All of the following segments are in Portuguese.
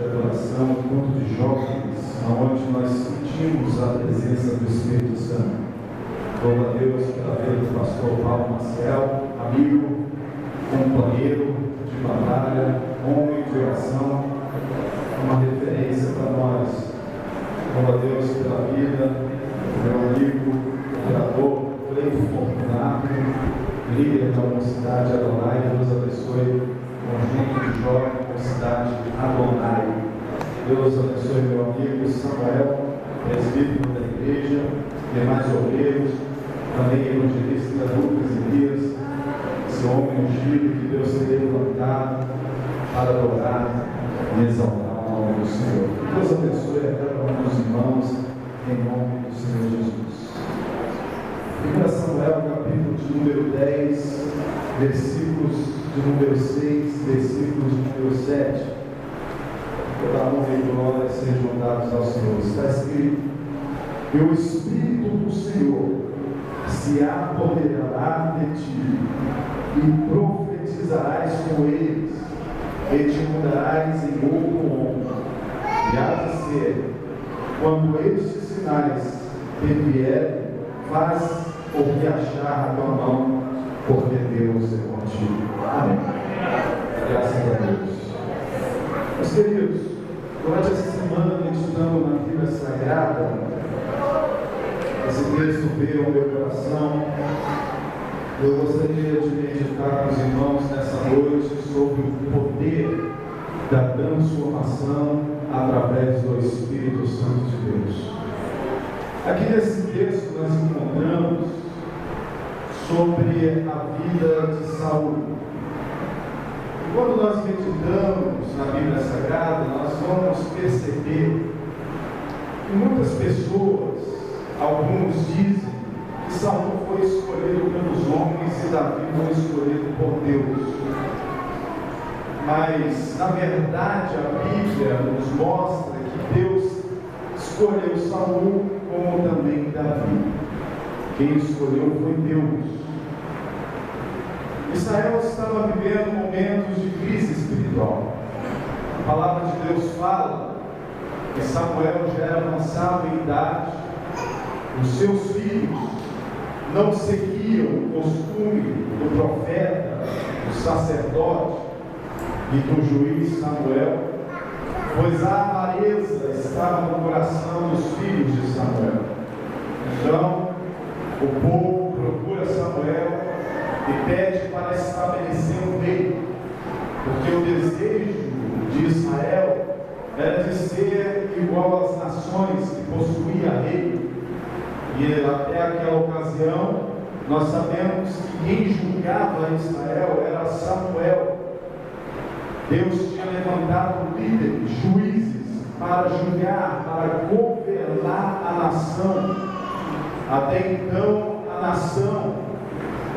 de adoração, um encontro de jovens, onde nós sentimos a presença do Espírito Santo. Louvo a Deus pela vida do pastor Paulo Maciel, amigo, companheiro de batalha, homem de oração, uma referência para nós. Louvo a Deus pela vida do meu amigo, orador, Cleito Fortunato, líder da Mocidade Adonai. Deus abençoe o conjunto de jovens da Mocidade Adonai. Deus abençoe meu amigo Samuel, presbítero da igreja, demais obreiros, também evangelista Lucas Elias, esse homem ungido que Deus tem levantado para adorar e exaltar o nome do Senhor. Deus abençoe a cada um dos irmãos, em nome do Senhor Jesus. 1 Samuel, capítulo de número 10, versículos de número 6, versículos de número 7. Toda honra e glória sejam dados ao Senhor. Está escrito: e o Espírito do Senhor se apoderará de ti, e profetizarás com eles, e te mudarás em outro homem. E há de ser, quando estes sinais te vierem, faz o que achar a tua mão, porque Deus é contigo. Amém. Graças a Deus. Meus queridos, durante essa semana, meditando na Bíblia Sagrada, esse texto veio ao meu coração. Eu gostaria de meditar com os irmãos nessa noite sobre o poder da transformação através do Espírito Santo de Deus. Aqui nesse texto nós encontramos sobre a vida de Saul. E quando nós meditamos na Bíblia Sagrada, nós vamos perceber que muitas pessoas, alguns dizem que Saul foi escolhido pelos homens e Davi foi escolhido por Deus. Mas, na verdade, a Bíblia nos mostra que Deus escolheu Saul como também Davi. Quem escolheu foi Deus. Israel estava vivendo momentos de crise espiritual. A palavra de Deus fala que Samuel já era avançado em idade. Os seus filhos não seguiam o costume do profeta, do sacerdote e do juiz Samuel, pois a avareza estava no coração dos filhos de Samuel. Então, o povo procura Samuel e pede para estabelecer um rei, porque o desejo de Israel era de ser igual às nações que possuía rei. E até aquela ocasião, nós sabemos que quem julgava Israel era Samuel. Deus tinha levantado líderes, juízes, para julgar, para governar a nação. Até então, a nação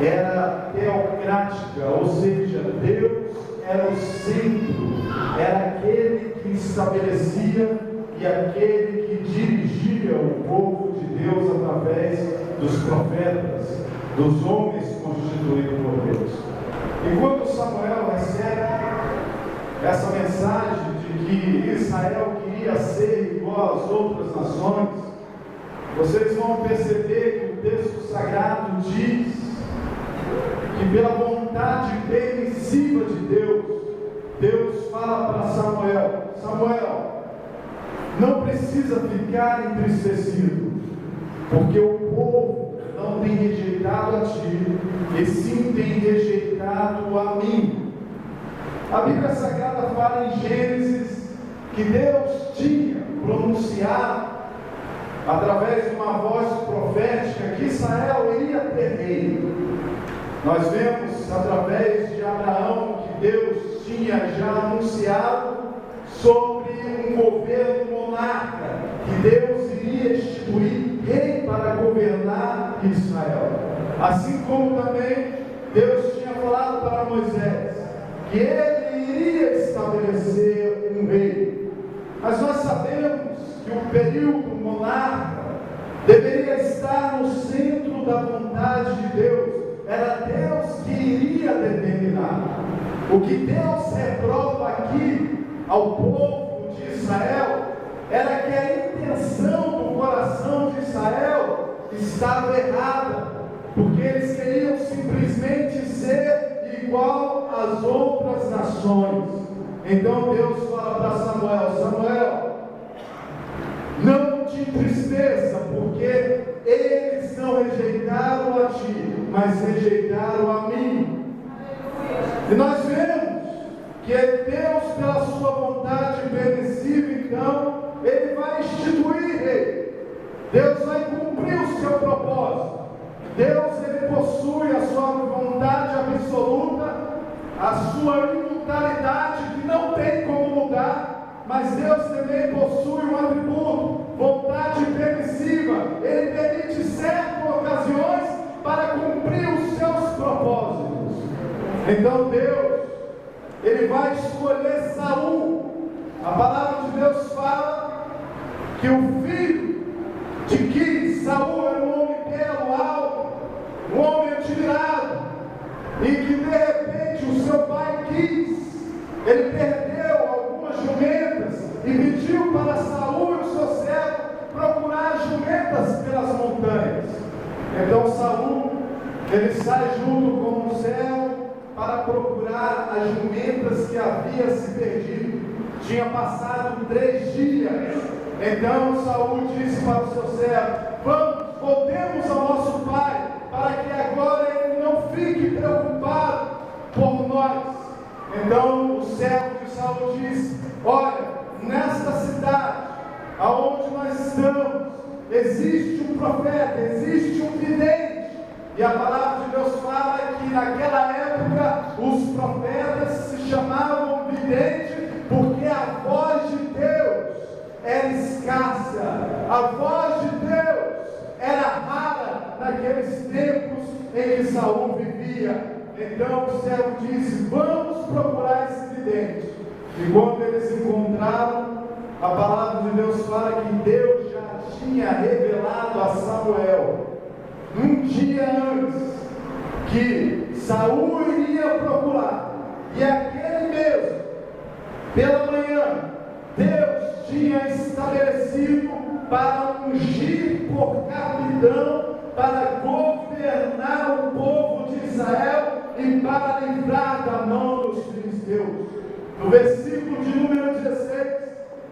era teocrática, ou seja, Deus era o centro, era aquele que estabelecia e aquele que dirigia o povo de Deus através dos profetas, dos homens constituídos por Deus. E quando Samuel recebe essa mensagem de que Israel queria ser igual às outras nações, vocês vão perceber que o texto sagrado diz que pela vontade permissiva de Deus, Deus fala para Samuel: Samuel, não precisa ficar entristecido, porque o povo não tem rejeitado a ti, e sim tem rejeitado a mim. A Bíblia Sagrada fala em Gênesis que Deus tinha pronunciado através de uma voz profética que Israel iria ter rei. Nós vemos através de Abraão que Deus tinha já anunciado sobre um governo monarca, que Deus iria instituir rei para governar Israel. Assim como também Deus tinha falado para Moisés que ele iria estabelecer um rei. Mas nós sabemos que o período monarca deveria estar no centro da vontade de Deus. Era Deus que iria determinar. O que Deus reprova aqui ao povo de Israel era que a intenção do coração de Israel estava errada, porque eles queriam simplesmente ser igual às outras nações. Então Deus fala para Samuel: Samuel, não te entristeça, porque eles não rejeitaram a ti, mas rejeitaram a mim. E nós vemos que Deus, pela sua vontade permissiva, então, Ele vai instituir rei. Deus vai cumprir o seu propósito. Deus, Ele possui a sua vontade absoluta, a sua imutabilidade que não tem como mudar, mas Deus também possui um atributo, vontade permissiva. Ele permite certas ocasiões para cumprir os seus propósitos. Então Deus, Ele vai escolher Saul. A palavra de Deus fala que o filho de Quis, Saul, era um homem belo, alto, um homem admirado, e que de repente o seu pai quis, ele perdeu algumas jumentas e pediu para Saul e o seu servo procurar jumentas pelas montanhas. Então Saul, ele sai junto com o servo para procurar as jumentas que havia se perdido. Tinha passado 3 dias. Então Saul disse para o seu servo: vamos, voltemos ao nosso pai, para que agora ele não fique preocupado por nós. Então o servo de Saul disse: olha, nesta cidade aonde nós estamos, existe um profeta, existe um vidente. E a palavra de Deus fala que naquela época os profetas se chamavam vidente, porque a voz de Deus era escassa, a voz de Deus era rara naqueles tempos em que Saul vivia. Então o servo disse: vamos procurar esse vidente. E quando eles encontraram, a palavra de Deus fala que Deus já tinha revelado a Samuel, um dia antes, que Saul iria procurar. E aquele mesmo, pela manhã, Deus tinha estabelecido para ungir por capitão, para governar o povo de Israel e para livrar da mão dos filisteus. No versículo de número 16,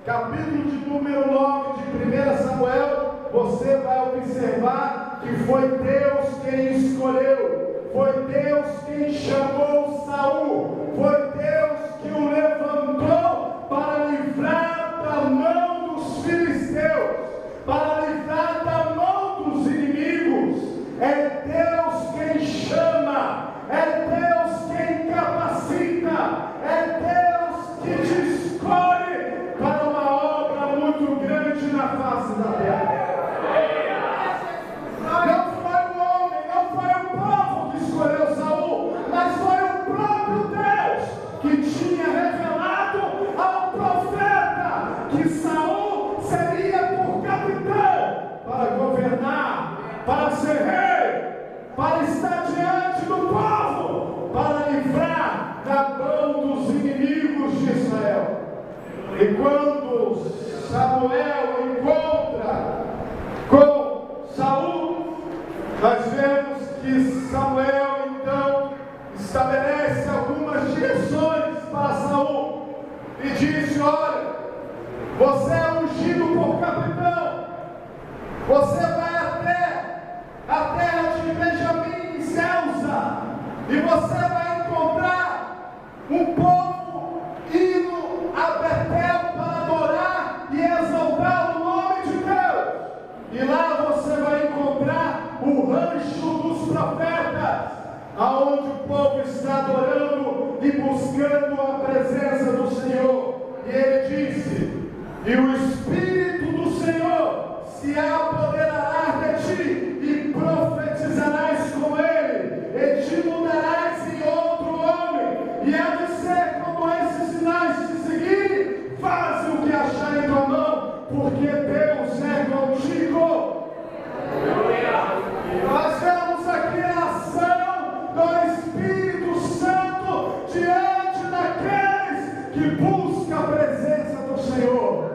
capítulo de número 9 de 1 Samuel, você vai observar que foi Deus quem escolheu, foi Deus quem chamou Saul, foi Deus que o levantou para livrar da mão dos filisteus, para livrar da mão dos inimigos. É Deus quem chama, é Deus quem capacita, é Deus que te escolhe para uma obra muito grande na face da terra. Não foi o homem, não foi o povo que escolheu Saul, mas foi o próprio Deus que tinha revelado ao profeta que Saul seria por capitão para governar, para ser rei, para estar diante do povo, para livrar da mão dos inimigos de Israel. E quando Samuel encontra com Saul, nós vemos que Samuel então estabelece algumas direções para Saul e disse: olha, você é ungido por capitão, você vai até a terra de Benjamim, em Zelza, e você vai encontrar um povo indo a Betel para adorar e exaltar o nome de Deus. E lá você vai encontrar o rancho dos profetas, aonde o povo está adorando e buscando a presença do Senhor. E ele disse: e o Espírito do Senhor se apoderará de ti, e profetizarás com ele, e te mudarás em outro homem, e há de ser como esses sinais te seguirem, faz o que achar em tua mão, porque Deus é contigo. Nós vemos aqui a ação do Espírito Santo diante daqueles que buscam a presença do Senhor.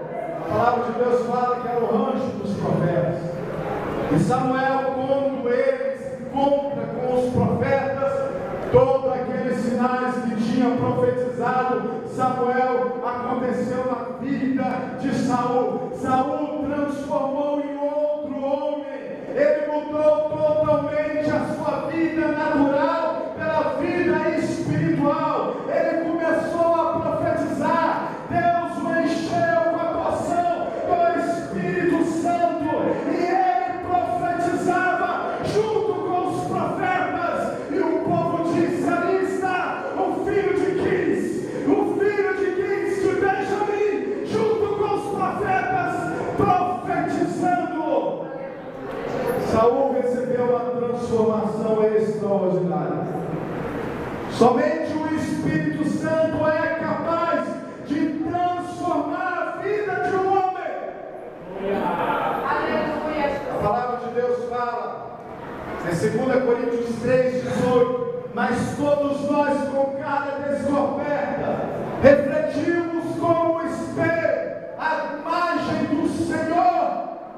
E Samuel, quando ele se encontra com os profetas, todos aqueles sinais que tinha profetizado Samuel aconteceu na vida de Saul. Saul transformou em outro homem. Ele mudou totalmente a sua vida natural pela vida espiritual. Ele começou a profetizar. Deus o encheu com a porção do Espírito Santo e ele profetizava junto com os profetas. E o povo disse: ali está o filho de Quis de Benjamim, junto com os profetas, profetizando. Saul recebeu uma transformação extraordinária. Somente o Espírito Santo é capaz de transformar a vida de um homem. A palavra de Deus fala em 2 Coríntios 3:18: mas todos nós, com cara descoberta, refletimos como um espelho a imagem do Senhor,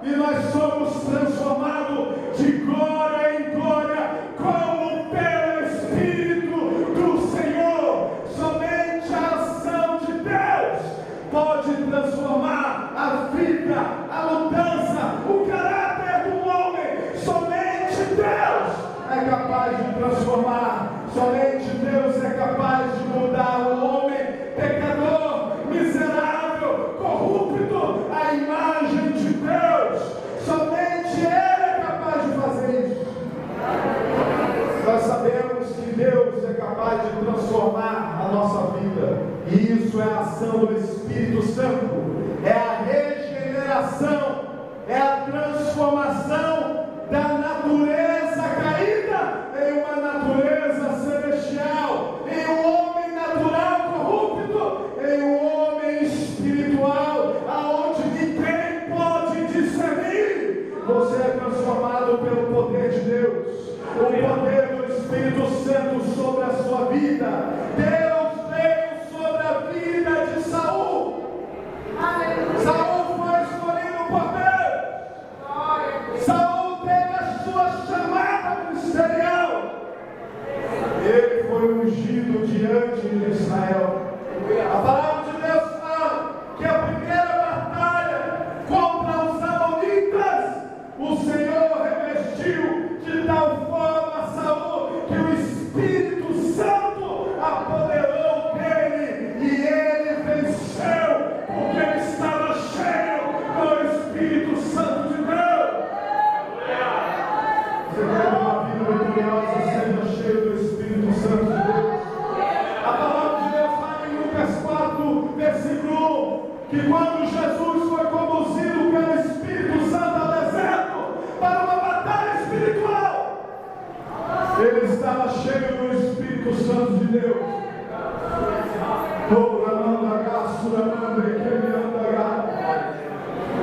e nós somos transformados de glória em glória, como pelo Espírito do Senhor. Somente a ação de Deus pode transformar a vida, a mudança, o caráter do homem. Somente Deus é capaz de transformar. Somente Deus é capaz de mudar o homem pecador, miserável, corrupto, à imagem de Deus. Somente Ele é capaz de fazer isso. Nós sabemos que Deus é capaz de transformar a nossa vida, e isso é a ação do Espírito Santo, é a regeneração, é a transformação da natureza caída em uma natureza celestial, em um homem natural corrupto, em um homem espiritual, aonde ninguém pode discernir. Você é transformado pelo poder de Deus, o poder do Espírito Santo sobre a sua vida. Deus veio sobre a vida de Saul. Saul foi escolhido por Deus. Saul teve a sua chamada ministerial. Ele foi ungido diante de Israel. A palavra de Deus fala que a primeira batalha contra os amonitas, o Senhor revestiu de tal forma Saul que o Espírito Santo apoderou dele e ele venceu, porque ele estava cheio do Espírito Santo de Deus. Você tem uma vida vitoriosa sendo cheio do Espírito Santo de Deus. A palavra de Deus fala em Lucas 4, versículo 1, que quando Jesus foi conduzido pelo Espírito Santo ao deserto para uma batalha espiritual, ele estava cheio do Espírito Santo de Deus.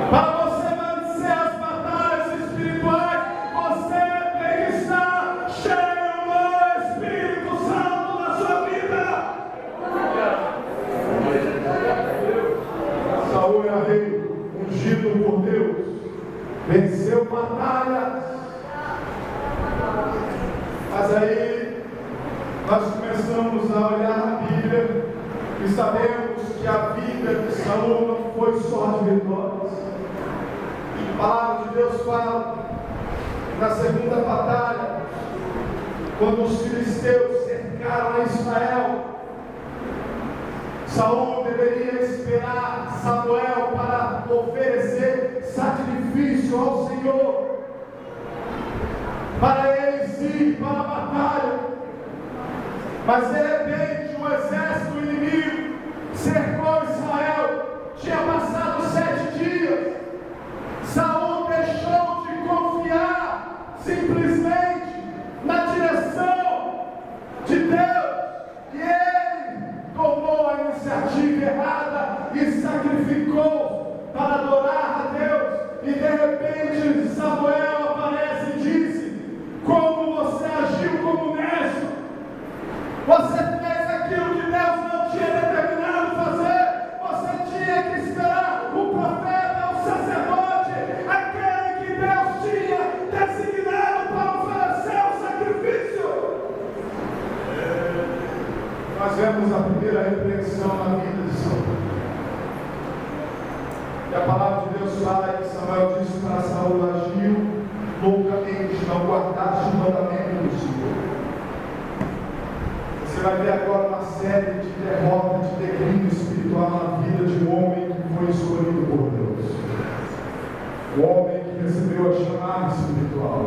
Para você vencer as batalhas espirituais, você tem que estar cheio do Espírito Santo na sua vida. Saul era rei, ungido por Deus, venceu batalhas. Mas aí nós começamos a olhar a Bíblia e sabemos que a vida de Saul não foi só de vitórias. A palavra de Deus fala na segunda batalha, quando os filisteus cercaram a Israel, Saul deveria esperar Samuel para oferecer sacrifício ao Senhor, para eles ir para a batalha. Mas de repente o exército inimigo cercou Israel. Tinha passado 7 dias. Saul deixou de confiar simplesmente na direção de Deus, e ele tomou a iniciativa errada e sacrificou para adorar a Deus. E de repente Samuel aparece e disse: como você agiu como necio? Você fez fizemos a primeira repreensão na vida de Saul. E a palavra de Deus fala que Samuel disse para Saul: agiu loucamente, não guardaste o mandamento do Senhor. Você vai ver agora uma série de derrotas, de declínio espiritual na vida de um homem que foi escolhido por Deus. O homem que recebeu a chamada espiritual.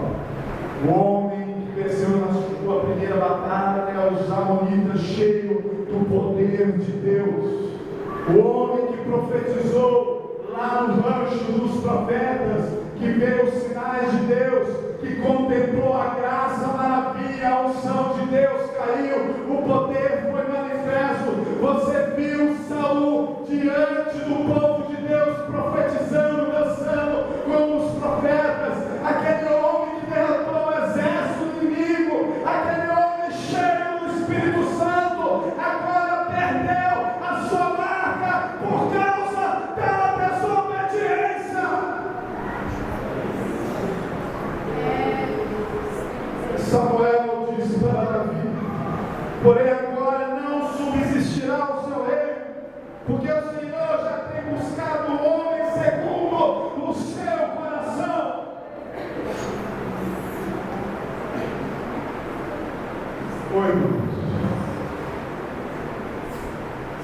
O homem que venceu na sua primeira batalha os amonitas, cheio do poder de Deus. O homem que profetizou lá no rancho dos profetas, que viu os sinais de Deus, que contemplou a graça, a maravilha, a unção de Deus caiu, o poder foi manifesto. Você viu Saul diante do povo de Deus, profetizando, dançando como os profetas, aquele homem que derrotou o exército inimigo, aquele homem cheio do Espírito Santo, agora perdeu a sua marca por causa da desobediência. Samuel disse para Davi: porém agora não subsistirá o seu reino, porque o Senhor já tem buscado o homem segundo o seu coração. Oi, irmãos.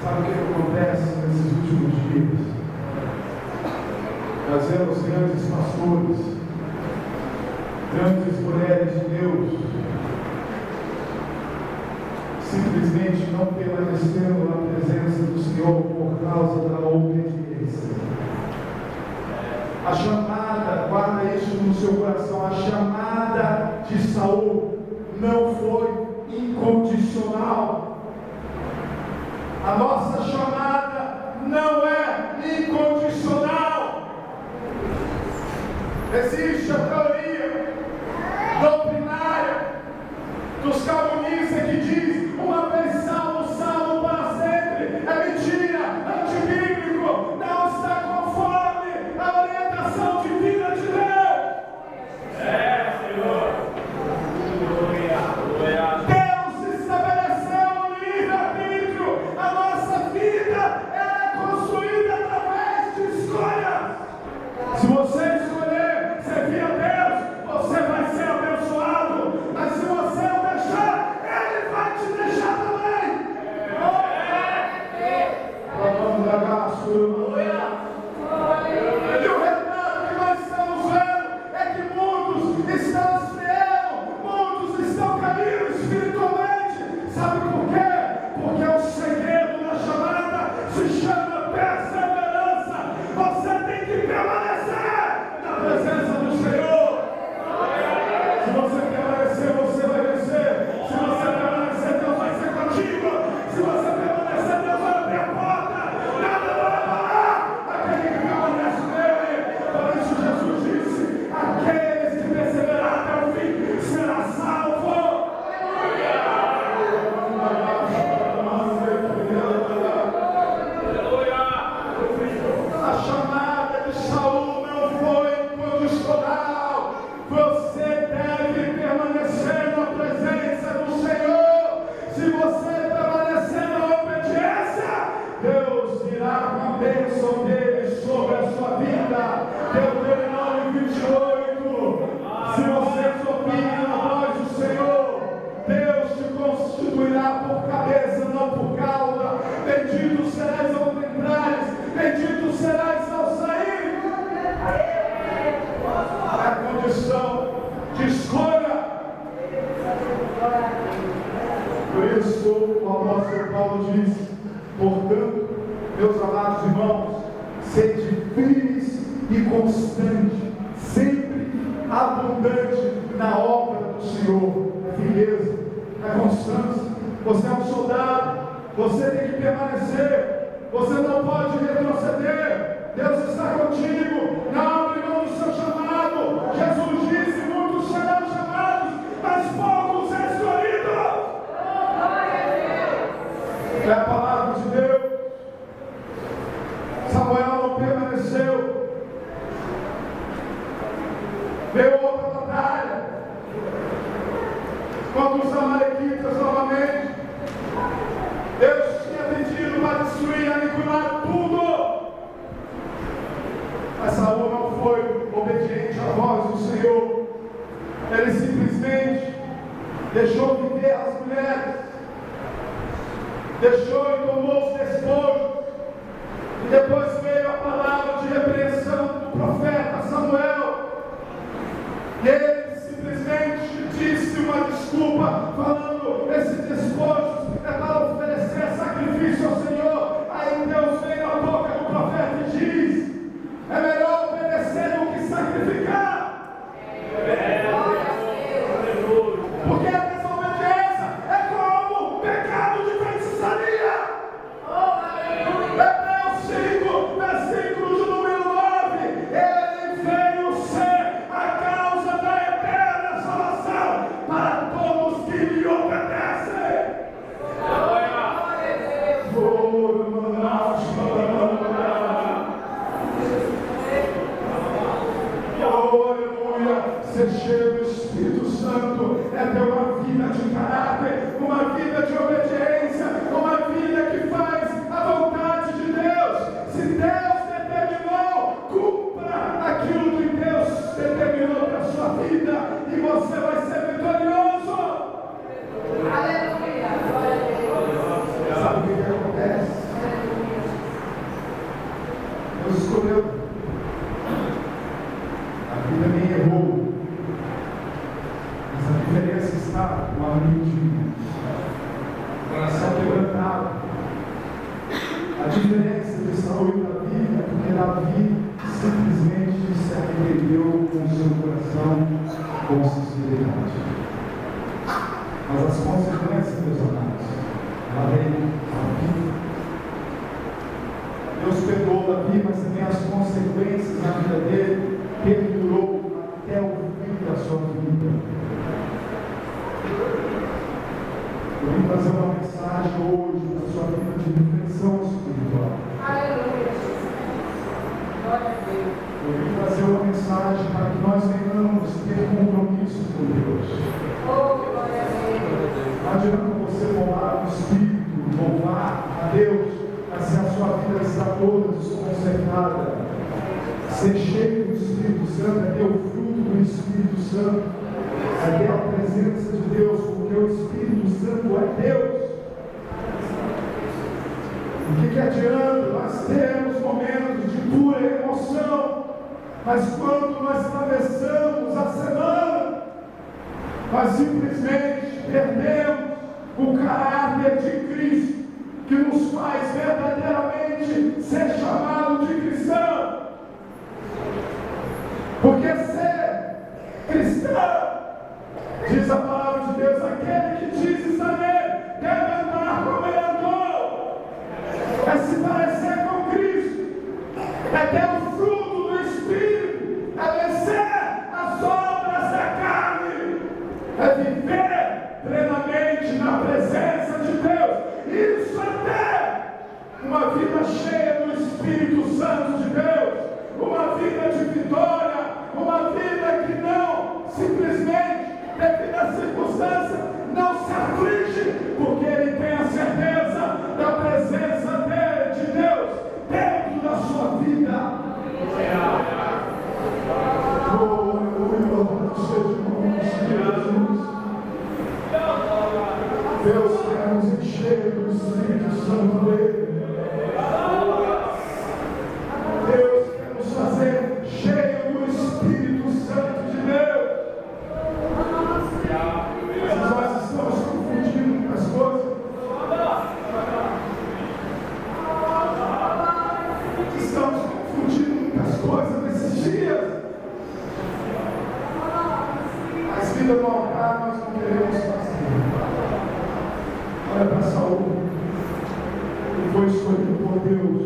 Sabe o que acontece nesses últimos dias? Nós vemos grandes pastores, grandes mulheres de Deus, simplesmente não permanecendo na presença do Senhor por causa da obediência. A chamada, guarda isso no seu coração, a chamada de Saul não foi incondicional. A nossa chamada não é incondicional. Existe a teoria doutrinária dos calvinistas que diz: uma vez salvo, salvo para sempre. É mentira, antibíblico, não está conforme a orientação divina de Deus. Senhor. Deus estabeleceu um livre-arbítrio. A nossa vida é construída através de escolhas. Se você escolher servir a Deus, você vai ser abençoado. Mas se você o deixar, Ele vai te deixar também. Vamos dar gasto. E o retrato que nós estamos vendo é que muitos estão esfriando, muitos estão caindo espiritualmente. Sabe por quê? Porque o segredo da chamada se chama perseverança. Você tem que permanecer na presença do Senhor. Se você permanecer, você vai vencer. Se você permanecer, Deus vai ser contigo. Se você permanecer, Deus vai abrir a porta. Nada vai parar aquele que permanece nele. Por isso Jesus disse: aqueles que perseverarem até o fim será salvo. A chamada de Saul não foi incondicional. Você deve permanecer na presença do Senhor. Se você permanecer na obediência, Deus virá com a bênção dele sobre a sua vida. Deuteronômio 28. Se você ouvir a voz do Senhor, Deus te constituirá por cabeça, não por cauda. Bendito serás ao entrares, bendito serás ao sair. A condição de escolha. Por isso o apóstolo Paulo diz: portanto, meus amados irmãos, sede firmes e constantes, sempre abundante na obra do Senhor. A firmeza, a constância. Você é um soldado, você tem que permanecer, você não pode retroceder. Deus está contigo. Não abre mão do seu chamado. Jesus disse: muitos serão chamados, mas poucos escolhidos. É a palavra de Deus. Samuel não permaneceu. Veio outra batalha contra os amalequitas novamente. Deus e você vai ser vitorioso. Aleluia. Sabe o que acontece? Deus escolheu. A vida nem errou. Mas a diferença está no amigo, coração quebrantado. A diferença de Saul e Davi é porque Davi simplesmente se arrependeu com o seu coração com sinceridade. Mas as consequências, meus amados, ela vem à vida. Deus perdoou Davi, mas também as consequências na vida dele perdurou até o fim da sua vida. Eu vim trazer uma mensagem hoje da sua vida de reflexão espiritual. Aleluia. Glória a Deus. Eu vim trazer uma mensagem para que nós venhamos ter compromisso com Deus. Oh, glória a Deus. Não adianta você louvar o Espírito, louvar a Deus, mas se a sua vida está toda desconcertada. Ser cheio do Espírito Santo é ter o fruto do Espírito Santo, é ter a presença de Deus, porque o Espírito Santo é Deus. O que adianta nós termos momentos de pura emoção, mas quando nós atravessamos a semana, nós simplesmente perdemos o caráter de Cristo, que nos faz verdadeiramente ser chamado de cristão. Porque ser cristão, diz a palavra de Deus, aquele que diz estar nele, deve andar como ele andou. É se parecer com Cristo, é ter o fruto do Espírito, é vencer as obras da carne, é viver plenamente na presença de Deus. Isso é ter uma vida cheia do Espírito Santo de Deus, uma vida de vitória, uma vida que não simplesmente, devido à circunstância, não se aflige, porque ele tem a certeza da presença dele, de Deus, dentro da sua vida. Oh, aleluia, Jesus. Deus quer nos encher do Espírito Santo dele. Deus quer nos fazer cheio do Espírito Santo de Deus. Mas nós estamos confundindo muitas coisas. Estamos confundindo muitas coisas nesses dias. Mas vida no altar nós não queremos fazer. Olha para Saul. Ele foi escolhido por Deus.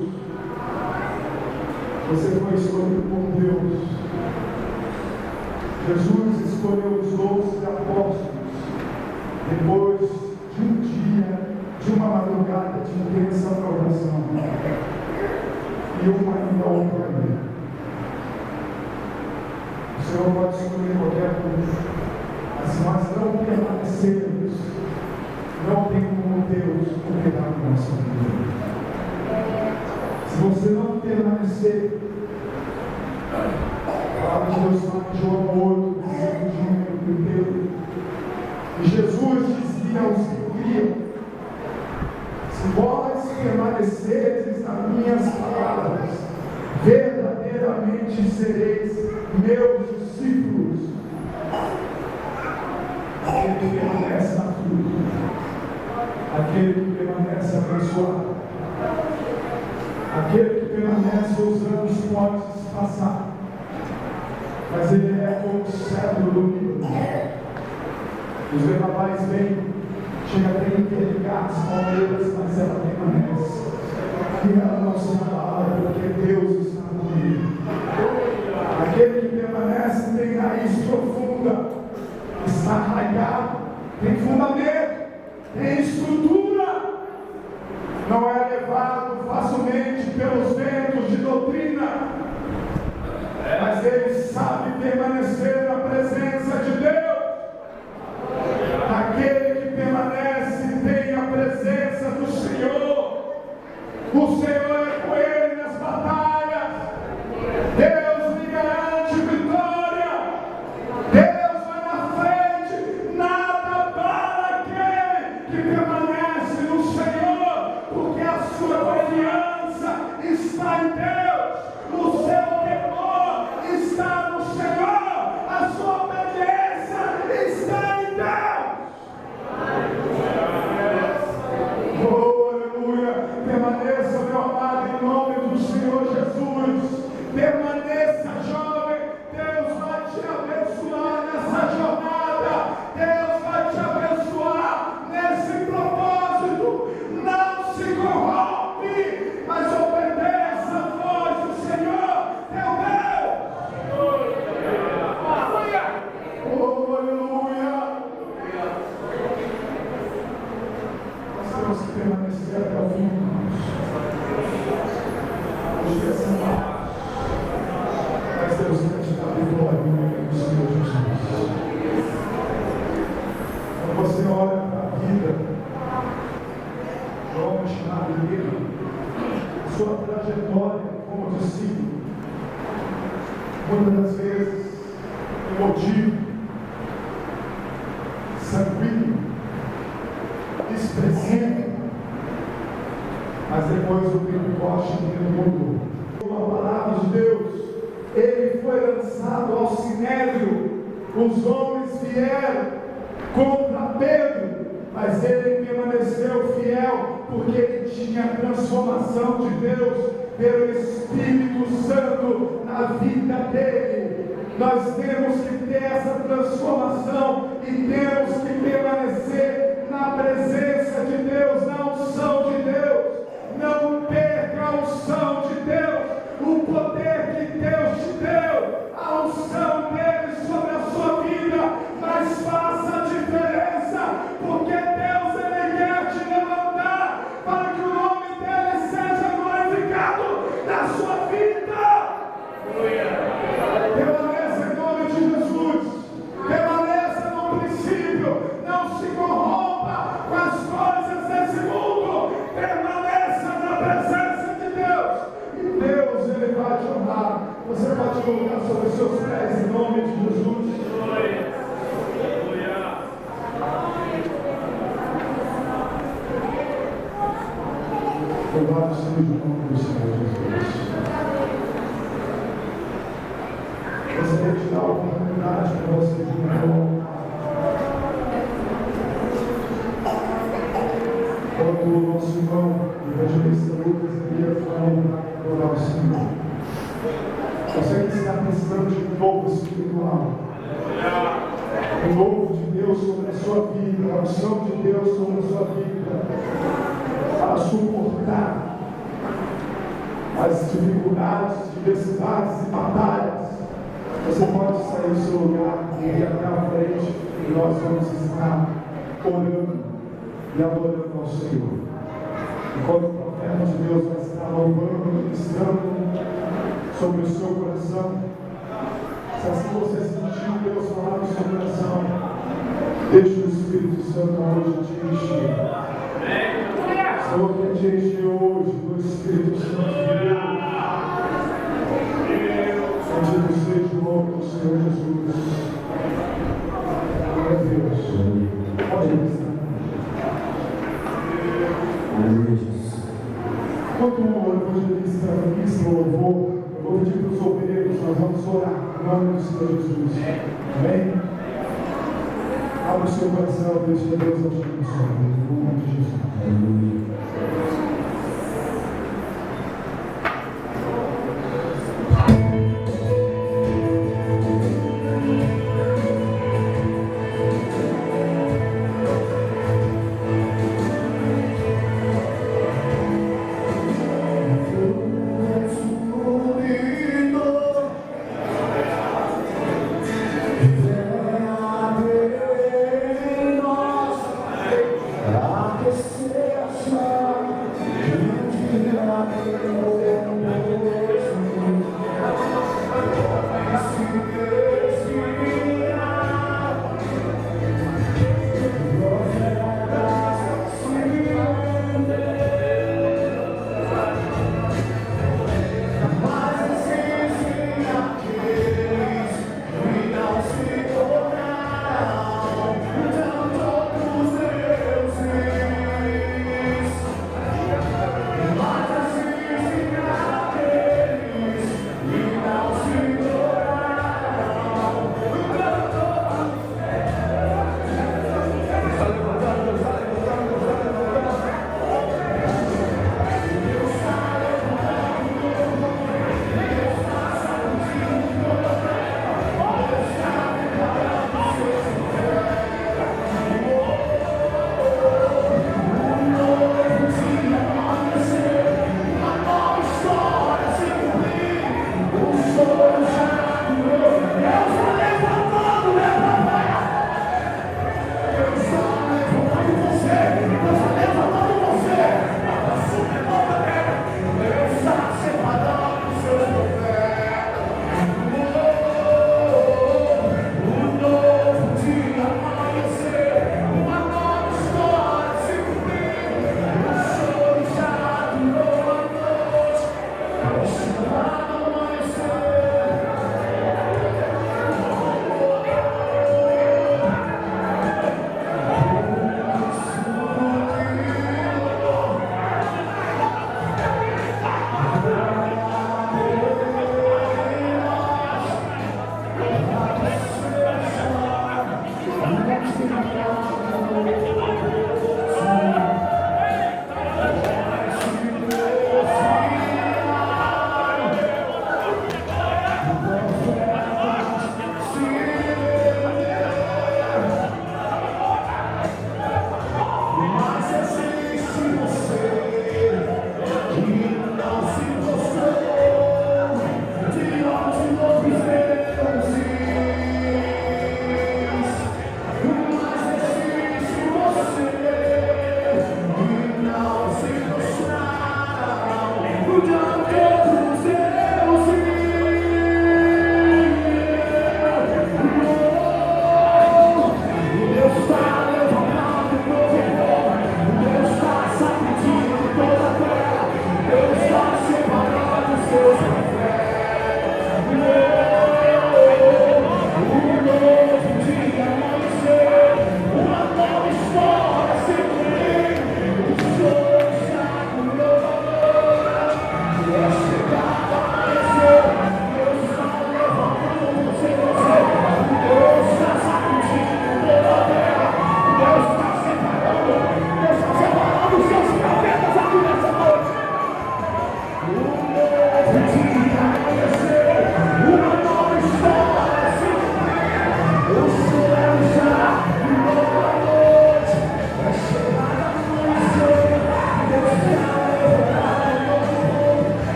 Você foi escolhido por Deus. Jesus escolheu os 12 apóstolos depois de um dia, de uma madrugada de intensa oração. E uma ainda outra vez. O Senhor pode escolher qualquer coisa, mas se nós não permanecermos, não tem como Deus operar na nossa vida. Se você não permanecer, a palavra de Deus fala em João 8, versículo 1, e Jesus dizia aos que criam: se vós permanecerdes nas minhas palavras, verdadeiramente sereis meus discípulos. Aquele que permanece na fruta, aquele que permanece abençoado, aquele que permanece, os anos podem se passar, mas ele é como o cedro do Líbano. Os vendavalais vêm, chega até envergar as palmeiras, mas ela permanece. E ela não se abala, porque Deus está comigo. Aquele que permanece tem raiz profunda, está arraigado, tem fundamento, tem estrutura. Não é levado facilmente pelos ventos de doutrina, mas ele sabe permanecer na presença de Deus. Aquele que permanece tem a presença do Senhor. O Senhor é com ele nas batalhas. Deus lhe garante vitória. Deus vai na muitas das vezes, emotivo, sanguíneo, expressivo, mas depois o Pentecoste mudou. A palavra de Deus, ele foi lançado ao sinédrio, os homens vieram contra Pedro, mas ele permaneceu fiel, porque ele tinha a transformação de Deus pelo Espírito Santo na vida dele. Nós temos que ter essa transformação e temos que permanecer na presença de Deus, na unção de Deus. Não perca a unção de Deus, o poder que Deus te deu, a unção dele sobre a sua vida, mas faça a diferença, porque Deus ele quer te levantar para que o nome dele seja glorificado na sua vida. Permaneça em nome de Jesus, permaneça no princípio, não se corrompa com as coisas desse mundo, permaneça na presença de Deus, e Deus ele vai te honrar. Você pode colocar sobre os seus pés em nome de Jesus. Louvado seja o nome do Senhor Jesus. Você tem que dar a oportunidade para você de novo. Quando o nosso irmão, o evangelista Lucas, ia falando para adorar o Senhor, você que está precisando de um novo espiritual, o novo de Deus sobre a sua vida, a unção de Deus sobre a sua vida, para suportar as dificuldades, diversidades e batalhas, você pode sair do seu lugar e ir até a frente, e nós vamos estar orando e adorando ao Senhor. Enquanto o profeta de Deus vai estar louvando e ministrando sobre o seu coração, se assim você sentir Deus falar no seu coração, deixe o Espírito Santo hoje te encher. Senhor, que te enche hoje do Espírito Santo de Deus. Bendito seja o nome do Senhor Jesus. Glória a Deus. Pode estar. Enquanto o evangelista ministra o louvor, eu vou pedir para os obreiros, nós vamos orar em nome do Senhor Jesus. Amém? Abra o seu coração, deixe que Deus abençoe. Em nome de Jesus. Aleluia.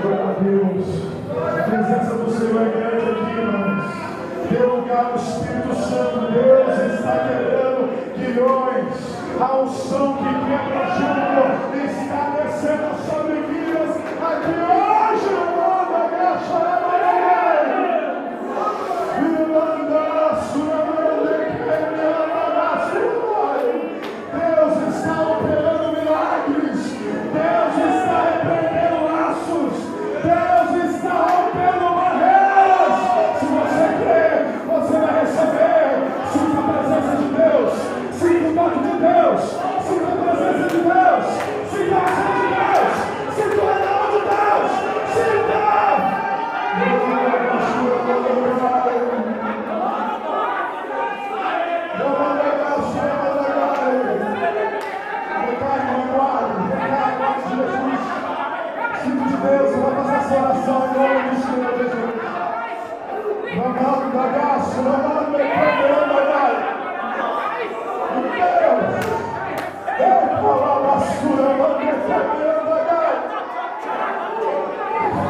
Glória a Deus. A presença do Senhor é grande aqui, irmãos. Dê lugar ao Espírito Santo. Deus está quebrando guilhões. A unção que quebra jugo está descendo sobre vidas aqui hoje. Manda, agacha, Deus está operando milagres. Deus está repreendendo laços. Deus está rompendo barreiras. Se você crê, você vai receber. Sinta a presença de Deus. Sinta o toque de Deus. Sinta a presença de Deus. Sinta a ação de Deus. Sinta o renome de Deus. Sinta! Deus, eu vou fazer essa oração em nome do Senhor Jesus. Vamos da graça, vamos me Deus, eu falo a basura, vamos me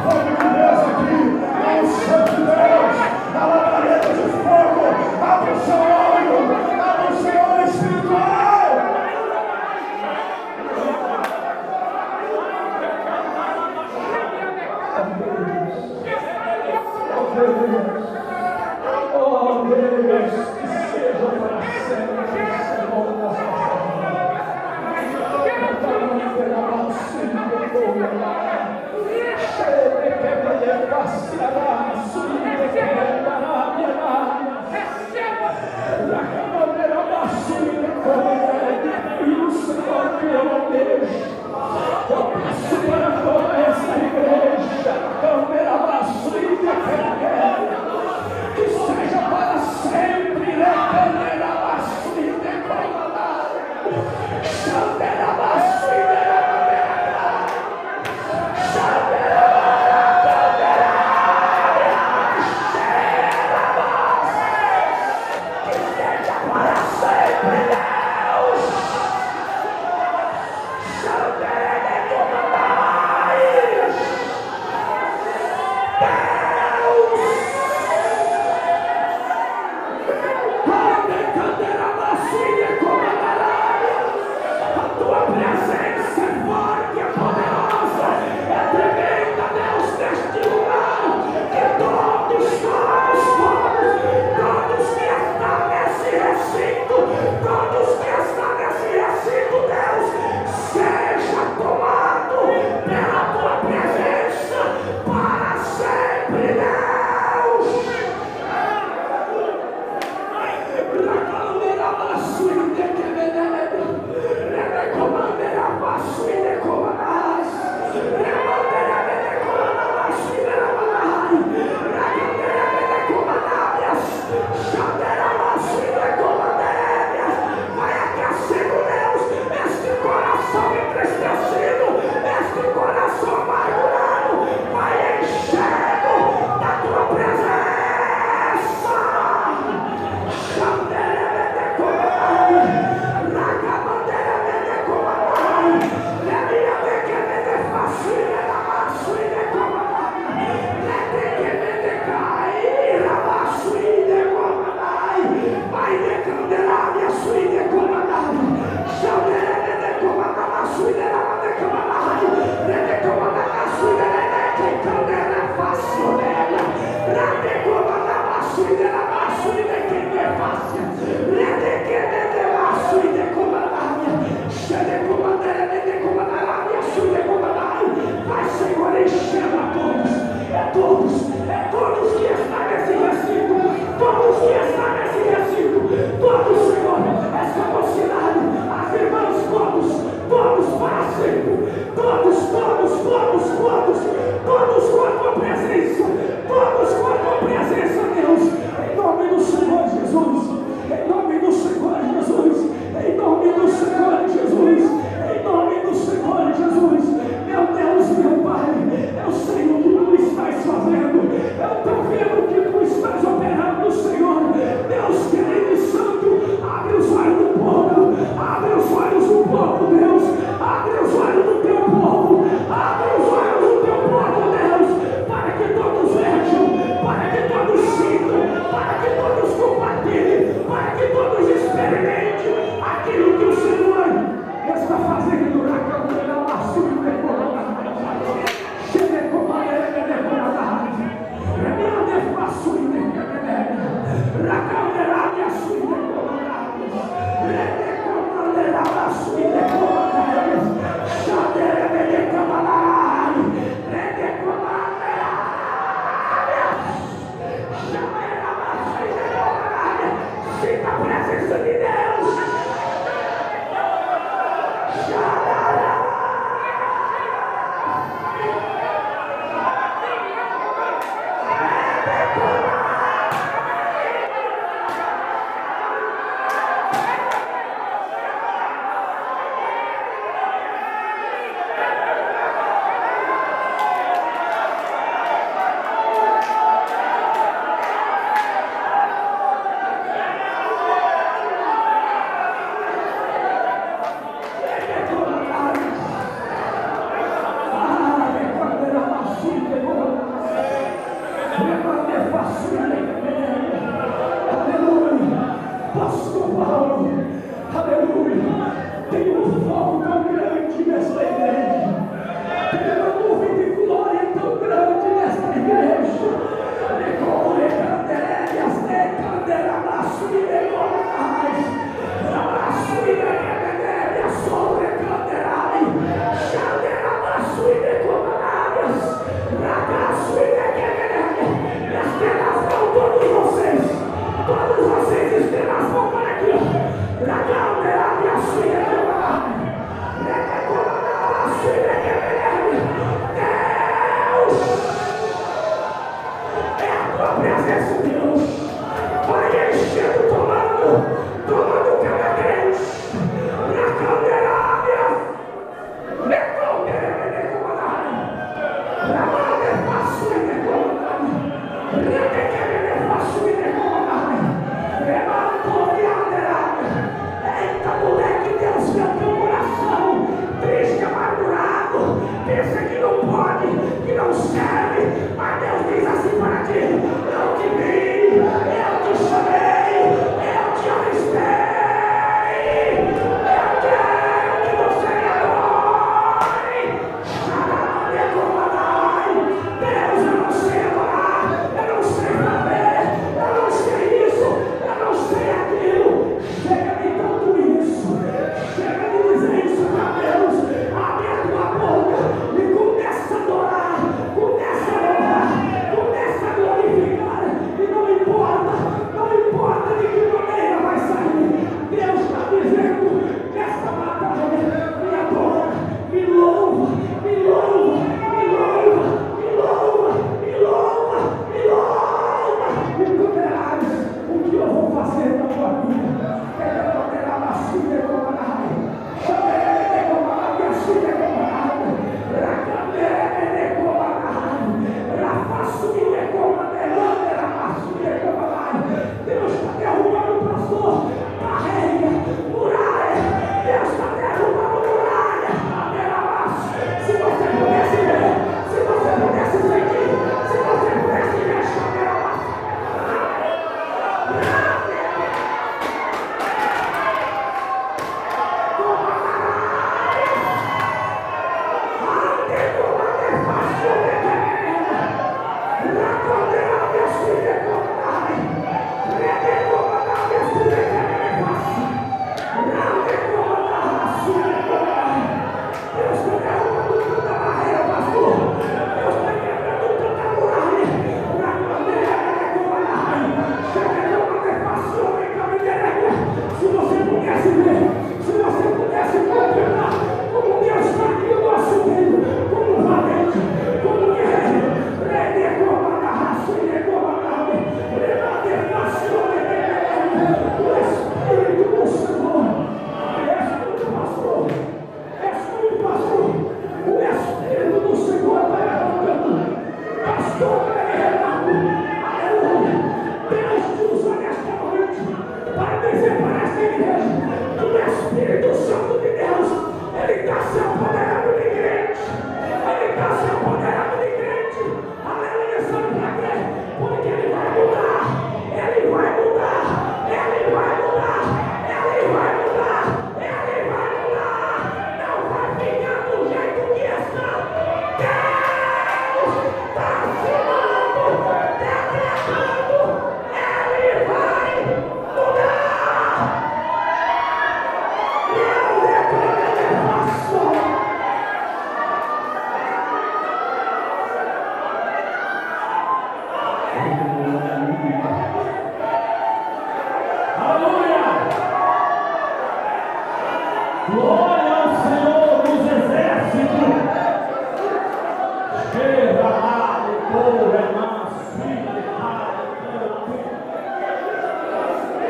Fogo de Deus aqui, é o sangue de Deus, a labareda de fogo, abre o seu olho, abre o seu olho espiritual. Oh Deus, que seja para sempre, Senhor das nossas e o Senhor que eu almejo. Eu passo para toda essa igreja, que seja para sempre,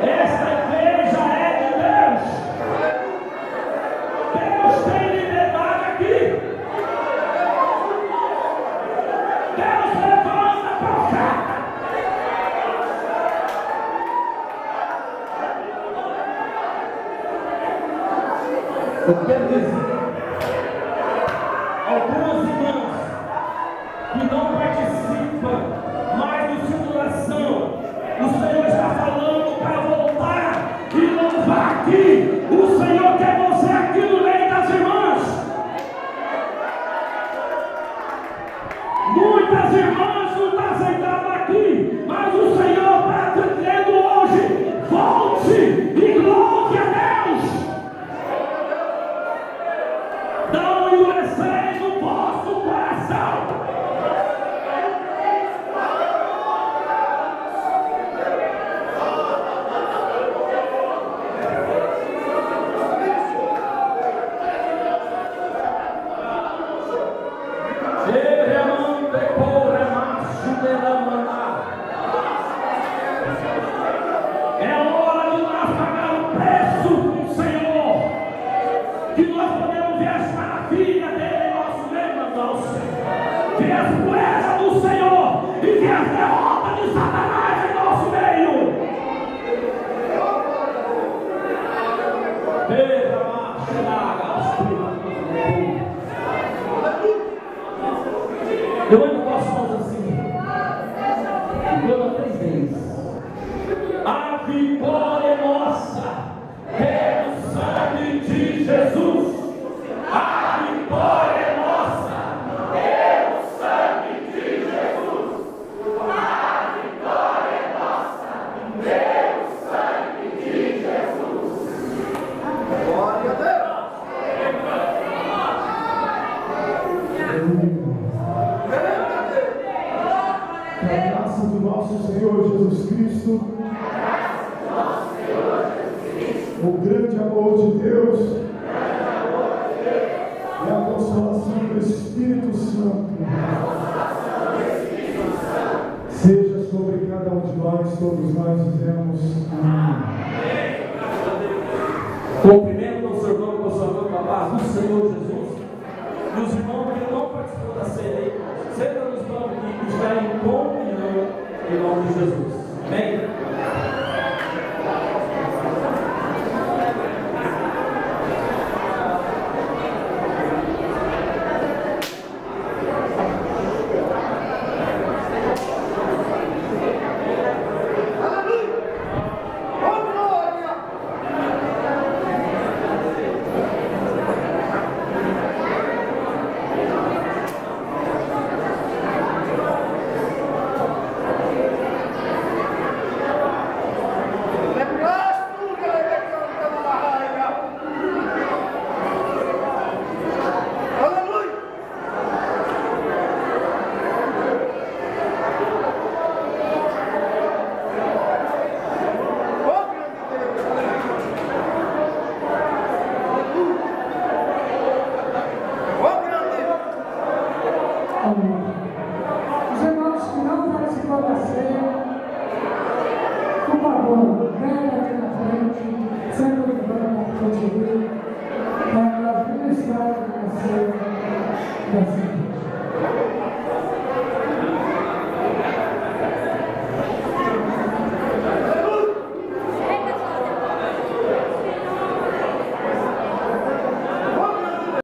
Esta igreja é de Deus. Deus tem liberdade aqui. Deus levanta profeta. Eu quero dizer, algumas irmãs que não participam mais do ciclo de oração, o Senhor está falando para voltar e louvar aqui. O Senhor quer você aqui no meio das irmãs. Muitas irmãs não estão sentadas aqui, mas o Senhor está dizendo hoje: volte e louve a Deus. Não endureceis o vosso coração. É hora de nós pagar o preço do Senhor, que nós podemos ver as maravilhas dele em nosso meio, irmãos, ver as proezas do Senhor e ver as derrotas de Satanás em nosso meio. Eu ainda posso fazer assim, toda 3 vezes. A vitória é nossa, pelo sangue de Jesus. A vitória é nossa, pelo sangue de Jesus. A vitória é nossa, pelo sangue de Jesus. Glória a Deus. Que a graça do nosso Senhor Jesus Cristo, o grande amor de Deus e a consolação do Espírito Santo seja sobre cada um de nós, todos nós dizemos amém. Cumprimento o seu nome, com a sua mão, com a paz do Senhor Jesus. E os irmãos que não participam da ceia, senta nos bancos que estiverem em comunhão, em nome de Jesus. Amém? Os irmãos que não participam da ceia, por favor,